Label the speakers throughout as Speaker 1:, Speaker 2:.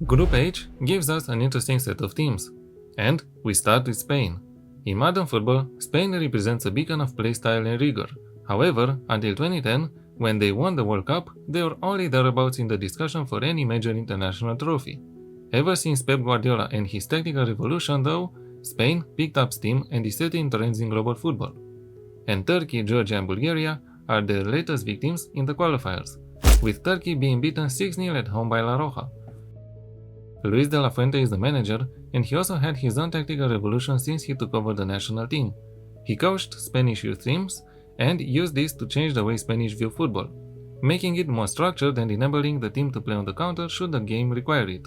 Speaker 1: Group H gives us an interesting set of teams. And we start with Spain. In modern football, Spain represents a beacon of play style and rigor. However, until 2010, when they won the World Cup, they were only thereabouts in the discussion for any major international trophy. Ever since Pep Guardiola and his tactical revolution, though, Spain picked up steam and is setting trends in global football. And Turkey, Georgia and Bulgaria are their latest victims in the qualifiers, with Turkey being beaten 6-0 at home by La Roja. Luis de la Fuente is the manager, and he also had his own tactical revolution since he took over the national team. He coached Spanish youth teams and used this to change the way Spanish view football, making it more structured and enabling the team to play on the counter should the game require it.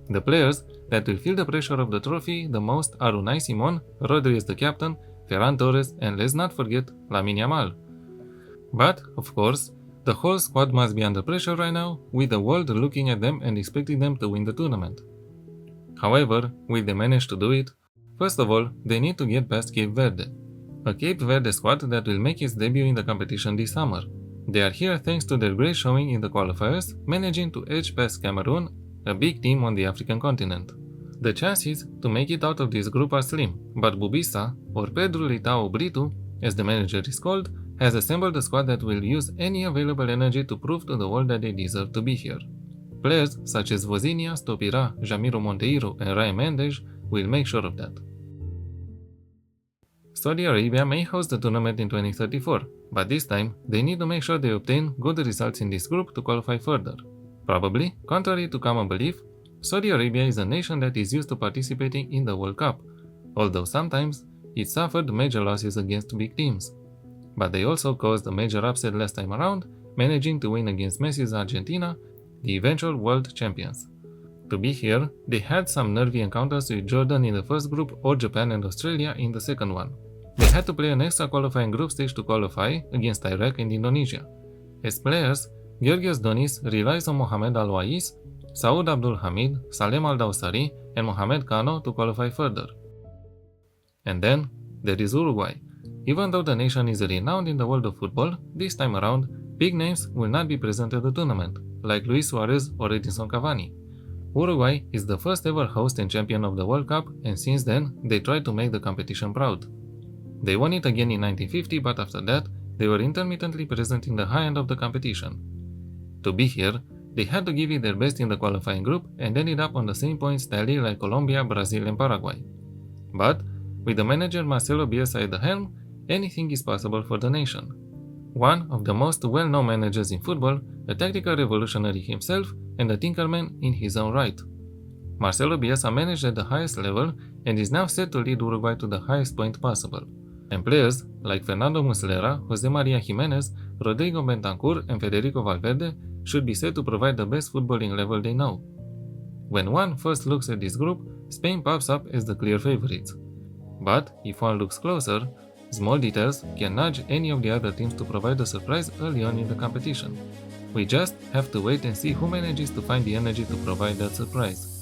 Speaker 1: The players that will feel the pressure of the trophy the most are Unai Simon, Rodri as the captain, Ferran Torres, and let's not forget Lamine Yamal. But, of course, the whole squad must be under pressure right now, with the world looking at them and expecting them to win the tournament. However, will they manage to do it? First of all, they need to get past Cape Verde, a Cape Verde squad that will make its debut in the competition this summer. They are here thanks to their great showing in the qualifiers, managing to edge past Cameroon, a big team on the African continent. The chances to make it out of this group are slim, but Bubisa, or Pedro Litao Brito, as the manager is called, has assembled a squad that will use any available energy to prove to the world that they deserve to be here. Players such as Vozinha, Stopira, Jamiro Monteiro and Ryan Mendes will make sure of that. Saudi Arabia may host the tournament in 2034, but this time they need to make sure they obtain good results in this group to qualify further. Probably, contrary to common belief, Saudi Arabia is a nation that is used to participating in the World Cup, although sometimes it suffered major losses against big teams. But they also caused a major upset last time around, managing to win against Messi's Argentina, the eventual world champions. To be here, they had some nervy encounters with Jordan in the first group or Japan and Australia in the second one. They had to play an extra qualifying group stage to qualify against Iraq and Indonesia. As players, Georgios Donis relies on Mohamed Al-Wais, Saud Abdul Hamid, Salem Al-Dawsari, and Mohamed Kano to qualify further. And then, there is Uruguay. Even though the nation is renowned in the world of football, this time around, big names will not be present at the tournament, like Luis Suarez or Edinson Cavani. Uruguay is the first ever host and champion of the World Cup, and since then, they tried to make the competition proud. They won it again in 1950, but after that, they were intermittently present in the high end of the competition. To be here, they had to give it their best in the qualifying group and ended up on the same points tally like Colombia, Brazil and Paraguay. But, with the manager Marcelo Bielsa at the helm, anything is possible for the nation. One of the most well-known managers in football, a tactical revolutionary himself, and a tinkerman in his own right. Marcelo Bielsa managed at the highest level and is now set to lead Uruguay to the highest point possible. And players like Fernando Muslera, Jose Maria Jimenez, Rodrigo Bentancur and Federico Valverde should be set to provide the best footballing level they know. When one first looks at this group, Spain pops up as the clear favorites. But if one looks closer, small details can nudge any of the other teams to provide a surprise early on in the competition. We just have to wait and see who manages to find the energy to provide that surprise.